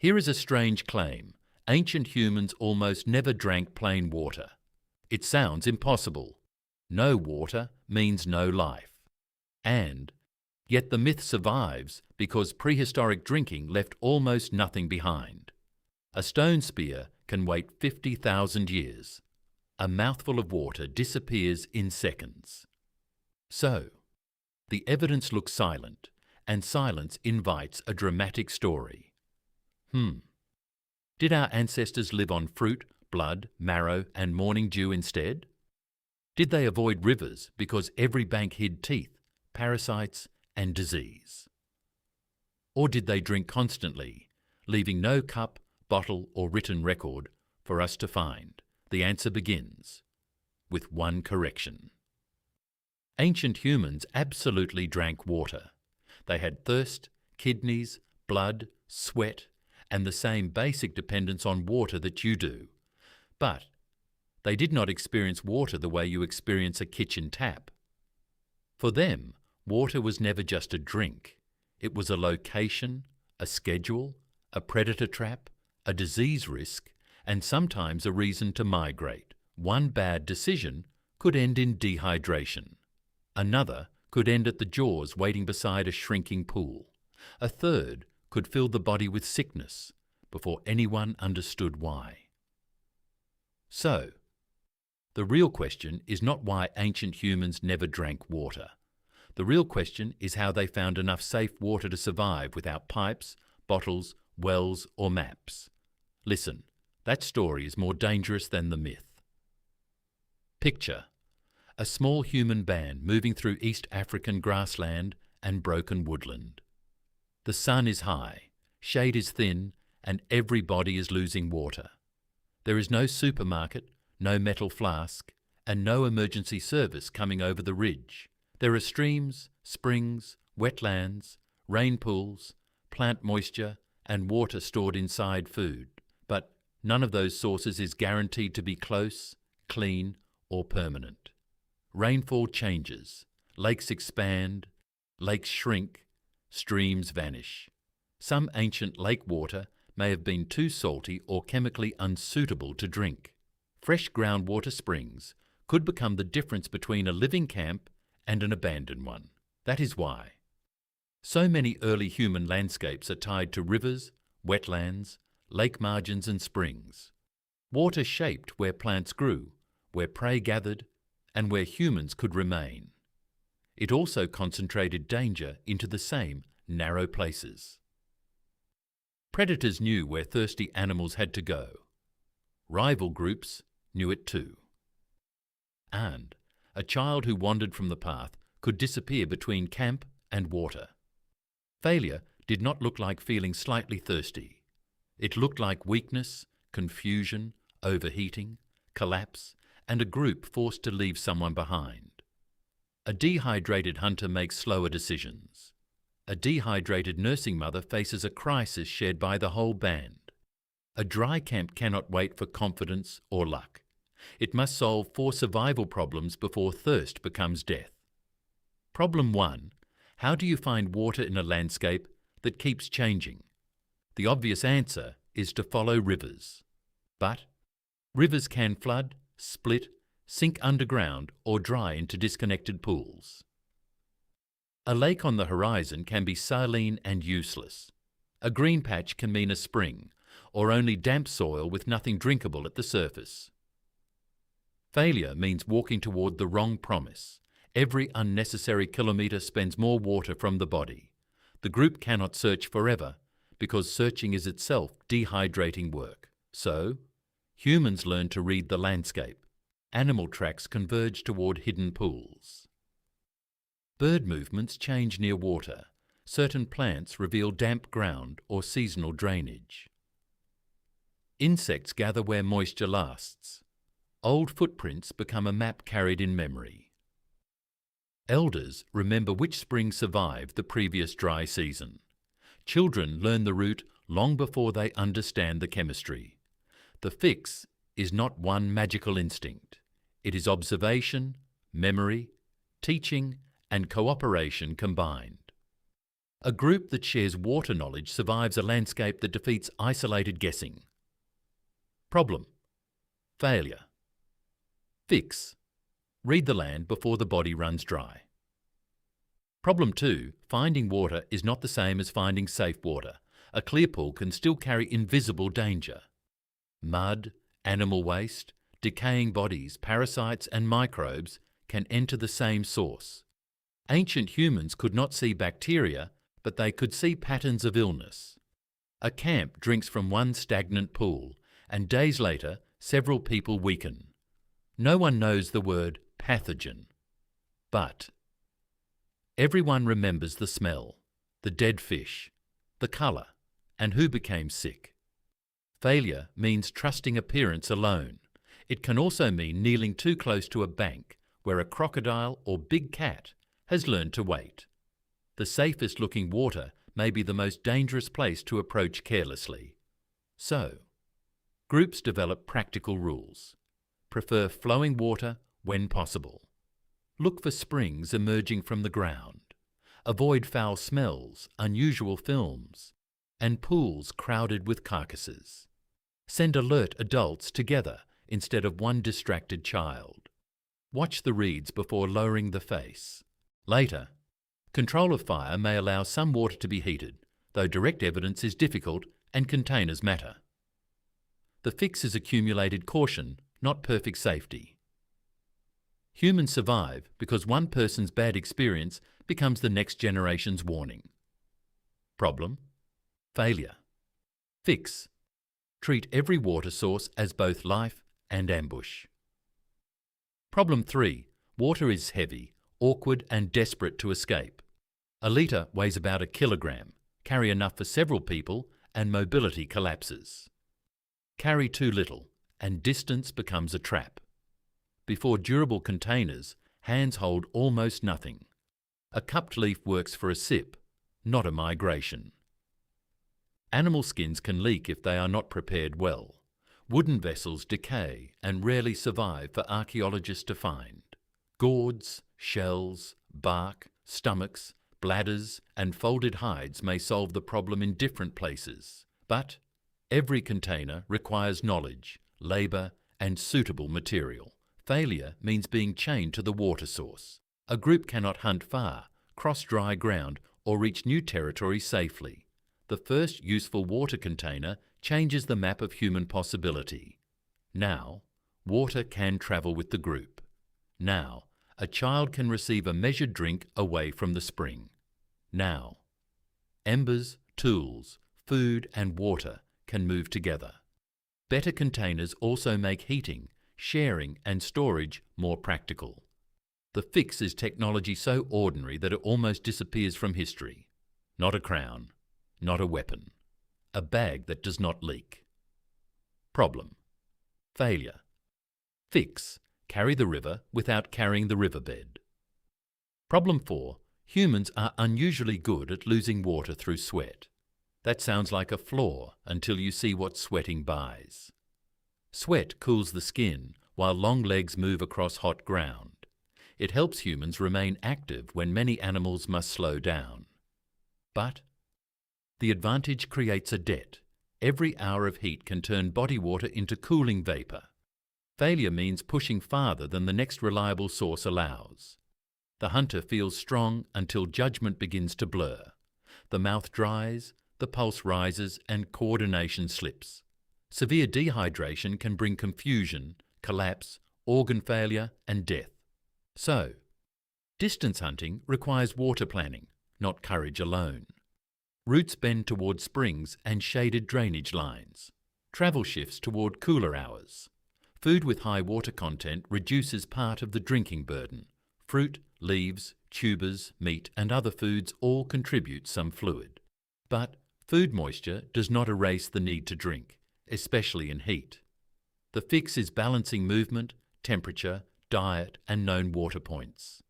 Here is a strange claim. Ancient humans almost never drank plain water. It sounds impossible. No water means no life. And yet the myth survives because prehistoric drinking left almost nothing behind. A stone spear can wait 50,000 years. A mouthful of water disappears in seconds. So, the evidence looks silent, and silence invites a dramatic story. Did our ancestors live on fruit, blood, marrow, and morning dew instead? Did they avoid rivers because every bank hid teeth, parasites, and disease? Or did they drink constantly, leaving no cup, bottle, or written record for us to find? The answer begins with one correction. Ancient humans absolutely drank water. They had thirst, kidneys, blood, sweat, and the same basic dependence on water that you do. But they did not experience water the way you experience a kitchen tap. For them, water was never just a drink. It was a location, a schedule, a predator trap, a disease risk, and sometimes a reason to migrate. One bad decision could end in dehydration. Another could end at the jaws waiting beside a shrinking pool. A third could fill the body with sickness before anyone understood why. So, the real question is not why ancient humans never drank water. The real question is how they found enough safe water to survive without pipes, bottles, wells, or maps. Listen, that story is more dangerous than the myth. Picture a small human band moving through East African grassland and broken woodland. The sun is high, shade is thin, and everybody is losing water. There is no supermarket, no metal flask, and no emergency service coming over the ridge. There are streams, springs, wetlands, rain pools, plant moisture, and water stored inside food. But none of those sources is guaranteed to be close, clean, or permanent. Rainfall changes, lakes expand, lakes shrink, streams vanish. Some ancient lake water may have been too salty or chemically unsuitable to drink. Fresh groundwater springs could become the difference between a living camp and an abandoned one. That is why so many early human landscapes are tied to rivers, wetlands, lake margins and springs. Water shaped where plants grew, where prey gathered, and where humans could remain. It also concentrated danger into the same narrow places. Predators knew where thirsty animals had to go. Rival groups knew it too. And a child who wandered from the path could disappear between camp and water. Failure did not look like feeling slightly thirsty. It looked like weakness, confusion, overheating, collapse, and a group forced to leave someone behind. A dehydrated hunter makes slower decisions. A dehydrated nursing mother faces a crisis shared by the whole band. A dry camp cannot wait for confidence or luck. It must solve 4 survival problems before thirst becomes death. Problem 1. How do you find water in a landscape that keeps changing? The obvious answer is to follow rivers. But rivers can flood, split, sink underground, or dry into disconnected pools. A lake on the horizon can be saline and useless. A green patch can mean a spring, or only damp soil with nothing drinkable at the surface. Failure means walking toward the wrong promise. Every unnecessary kilometre spends more water from the body. The group cannot search forever, because searching is itself dehydrating work. So, humans learn to read the landscape. Animal tracks converge toward hidden pools. Bird movements change near water. Certain plants reveal damp ground or seasonal drainage. Insects gather where moisture lasts. Old footprints become a map carried in memory. Elders remember which spring survived the previous dry season. Children learn the route long before they understand the chemistry. The fix is not one magical instinct. It is observation, memory, teaching, and cooperation combined. A group that shares water knowledge survives a landscape that defeats isolated guessing. Problem. Failure. Fix. Read the land before the body runs dry. Problem 2. Finding water is not the same as finding safe water. A clear pool can still carry invisible danger. Mud, animal waste, decaying bodies, parasites and microbes can enter the same source. Ancient humans could not see bacteria, but they could see patterns of illness. A camp drinks from one stagnant pool, and days later, several people weaken. No one knows the word pathogen. But everyone remembers the smell, the dead fish, the colour, and who became sick. Failure means trusting appearance alone. It can also mean kneeling too close to a bank where a crocodile or big cat has learned to wait. The safest looking water may be the most dangerous place to approach carelessly. So, groups develop practical rules. Prefer flowing water when possible. Look for springs emerging from the ground. Avoid foul smells, unusual films, and pools crowded with carcasses. Send alert adults together instead of one distracted child. Watch the reeds before lowering the face. Later, control of fire may allow some water to be heated, though direct evidence is difficult and containers matter. The fix is accumulated caution, not perfect safety. Humans survive because one person's bad experience becomes the next generation's warning. Problem. Failure. Fix. Treat every water source as both life and ambush. Problem 3. Water is heavy, awkward and desperate to escape. A litre weighs about 1 kilogram, carry enough for several people, and mobility collapses. Carry too little, and distance becomes a trap. Before durable containers, hands hold almost nothing. A cupped leaf works for a sip, not a migration. Animal skins can leak if they are not prepared well. Wooden vessels decay and rarely survive for archaeologists to find. Gourds, shells, bark, stomachs, bladders and folded hides may solve the problem in different places, but every container requires knowledge, labour and suitable material. Failure means being chained to the water source. A group cannot hunt far, cross dry ground or reach new territory safely. The first useful water container changes the map of human possibility. Now, water can travel with the group. Now, a child can receive a measured drink away from the spring. Now, embers, tools, food and water can move together. Better containers also make heating, sharing and storage more practical. The fix is technology so ordinary that it almost disappears from history. Not a crown, not a weapon. A bag that does not leak. Problem. Failure. Fix. Carry the river without carrying the riverbed. Problem 4. Humans are unusually good at losing water through sweat. That sounds like a flaw until you see what sweating buys. Sweat cools the skin while long legs move across hot ground. It helps humans remain active when many animals must slow down. But the advantage creates a debt. Every hour of heat can turn body water into cooling vapour. Failure means pushing farther than the next reliable source allows. The hunter feels strong until judgment begins to blur. The mouth dries, the pulse rises and coordination slips. Severe dehydration can bring confusion, collapse, organ failure and death. So, distance hunting requires water planning, not courage alone. Routes bend toward springs and shaded drainage lines. Travel shifts toward cooler hours. Food with high water content reduces part of the drinking burden. Fruit, leaves, tubers, meat and other foods all contribute some fluid. But food moisture does not erase the need to drink, especially in heat. The fix is balancing movement, temperature, diet and known water points.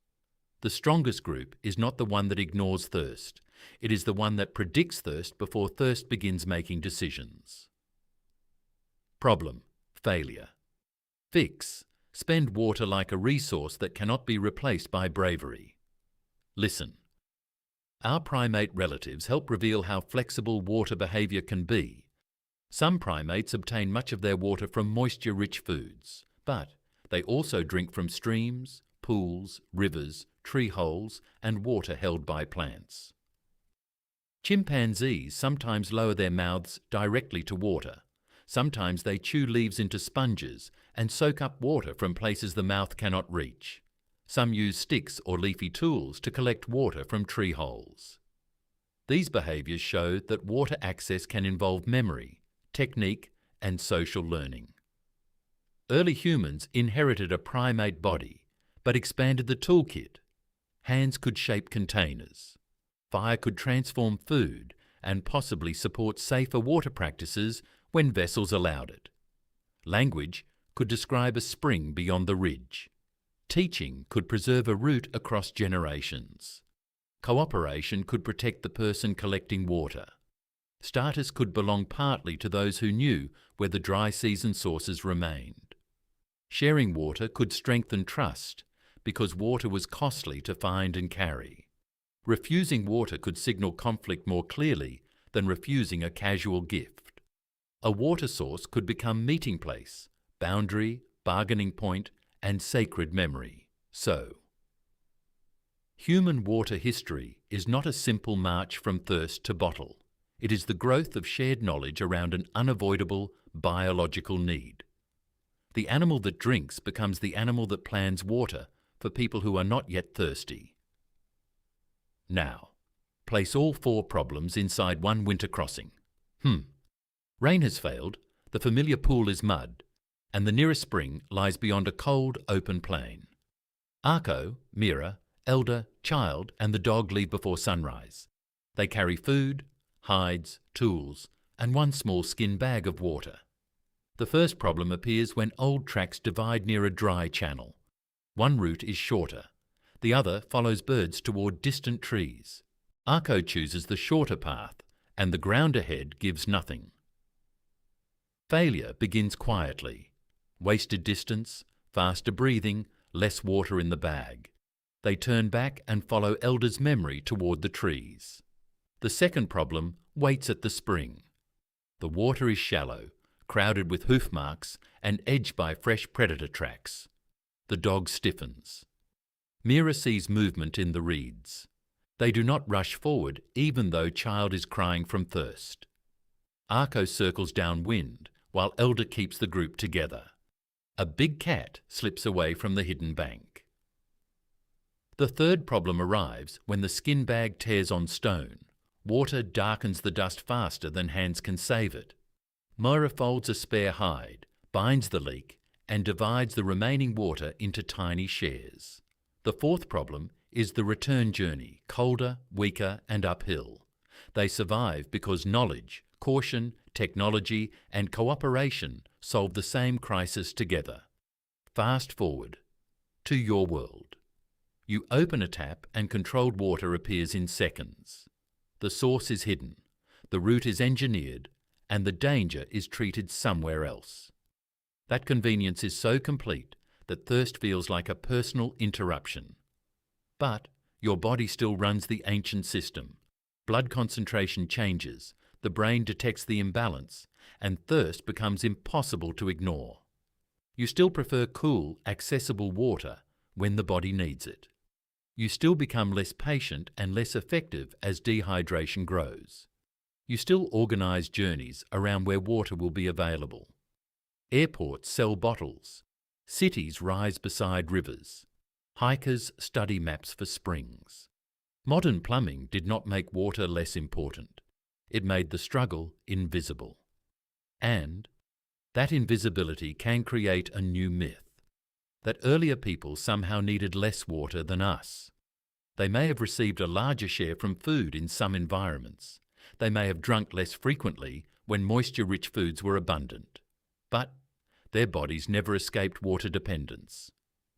The strongest group is not the one that ignores thirst. It is the one that predicts thirst before thirst begins making decisions. Problem. Failure. Fix. Spend water like a resource that cannot be replaced by bravery. Listen. Our primate relatives help reveal how flexible water behaviour can be. Some primates obtain much of their water from moisture-rich foods, but they also drink from streams, pools, rivers, tree holes, and water held by plants. Chimpanzees sometimes lower their mouths directly to water. Sometimes they chew leaves into sponges and soak up water from places the mouth cannot reach. Some use sticks or leafy tools to collect water from tree holes. These behaviours show that water access can involve memory, technique, and social learning. Early humans inherited a primate body, but expanded the toolkit. Hands could shape containers. Fire could transform food and possibly support safer water practices when vessels allowed it. Language could describe a spring beyond the ridge. Teaching could preserve a route across generations. Cooperation could protect the person collecting water. Status could belong partly to those who knew where the dry season sources remained. Sharing water could strengthen trust because water was costly to find and carry. Refusing water could signal conflict more clearly than refusing a casual gift. A water source could become meeting place, boundary, bargaining point, and sacred memory. So, human water history is not a simple march from thirst to bottle. It is the growth of shared knowledge around an unavoidable biological need. The animal that drinks becomes the animal that plans water for people who are not yet thirsty. Now, place all 4 problems inside one winter crossing. Rain has failed, the familiar pool is mud, and the nearest spring lies beyond a cold, open plain. Arko, Mira, elder, child, and the dog leave before sunrise. They carry food, hides, tools, and one small skin bag of water. The first problem appears when old tracks divide near a dry channel. One route is shorter. The other follows birds toward distant trees. Arko chooses the shorter path, and the ground ahead gives nothing. Failure begins quietly. Wasted distance, faster breathing, less water in the bag. They turn back and follow Elder's memory toward the trees. The second problem waits at the spring. The water is shallow, crowded with hoof marks and edged by fresh predator tracks. The dog stiffens. Mira sees movement in the reeds. They do not rush forward even though child is crying from thirst. Arko circles downwind while Elder keeps the group together. A big cat slips away from the hidden bank. The third problem arrives when the skin bag tears on stone. Water darkens the dust faster than hands can save it. Moira folds a spare hide, binds the leak, and divides the remaining water into tiny shares. The fourth problem is the return journey, colder, weaker, and uphill. They survive because knowledge, caution, technology, and cooperation solve the same crisis together. Fast forward to your world. You open a tap and controlled water appears in seconds. The source is hidden, the route is engineered, and the danger is treated somewhere else. That convenience is so complete that thirst feels like a personal interruption. But your body still runs the ancient system. Blood concentration changes, the brain detects the imbalance, and thirst becomes impossible to ignore. You still prefer cool, accessible water when the body needs it. You still become less patient and less effective as dehydration grows. You still organise journeys around where water will be available. Airports sell bottles. Cities rise beside rivers. Hikers study maps for springs. Modern plumbing did not make water less important. It made the struggle invisible. And that invisibility can create a new myth, that earlier people somehow needed less water than us. They may have received a larger share from food in some environments. They may have drunk less frequently when moisture-rich foods were abundant. But their bodies never escaped water dependence.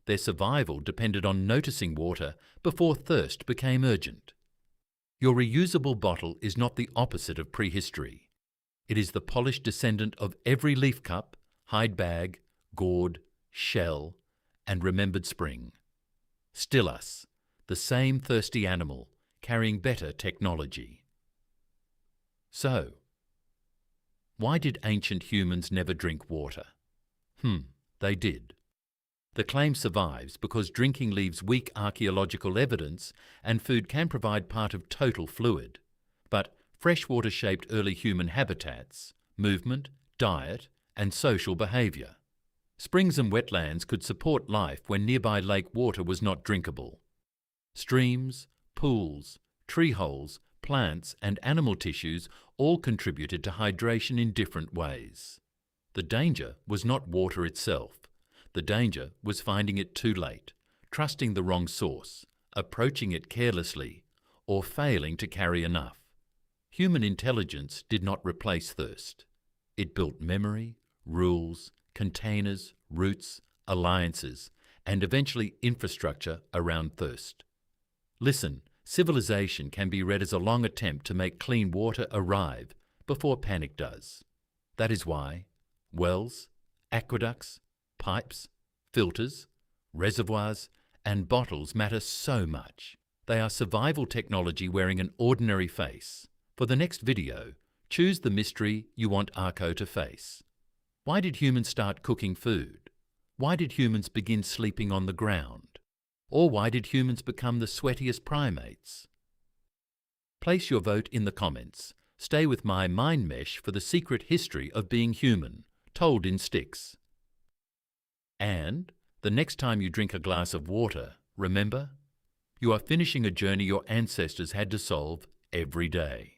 Their survival depended on noticing water before thirst became urgent. Your reusable bottle is not the opposite of prehistory. It is the polished descendant of every leaf cup, hide bag, gourd, shell, and remembered spring. Still us, the same thirsty animal, carrying better technology. So, why did ancient humans never drink water? They did. The claim survives because drinking leaves weak archaeological evidence and food can provide part of total fluid. But freshwater shaped early human habitats, movement, diet, and social behaviour. Springs and wetlands could support life when nearby lake water was not drinkable. Streams, pools, tree holes, plants and animal tissues all contributed to hydration in different ways. The danger was not water itself. The danger was finding it too late, trusting the wrong source, approaching it carelessly, or failing to carry enough. Human intelligence did not replace thirst. It built memory, rules, containers, routes, alliances, and eventually infrastructure around thirst. Listen, civilization can be read as a long attempt to make clean water arrive before panic does. That is why wells, aqueducts, pipes, filters, reservoirs, and bottles matter so much. They are survival technology wearing an ordinary face. For the next video, choose the mystery you want Arko to face. Why did humans start cooking food? Why did humans begin sleeping on the ground? Or why did humans become the sweatiest primates? Place your vote in the comments. Stay with my mind mesh for the secret history of being human, told in sticks. And the next time you drink a glass of water, remember, you are finishing a journey your ancestors had to solve every day.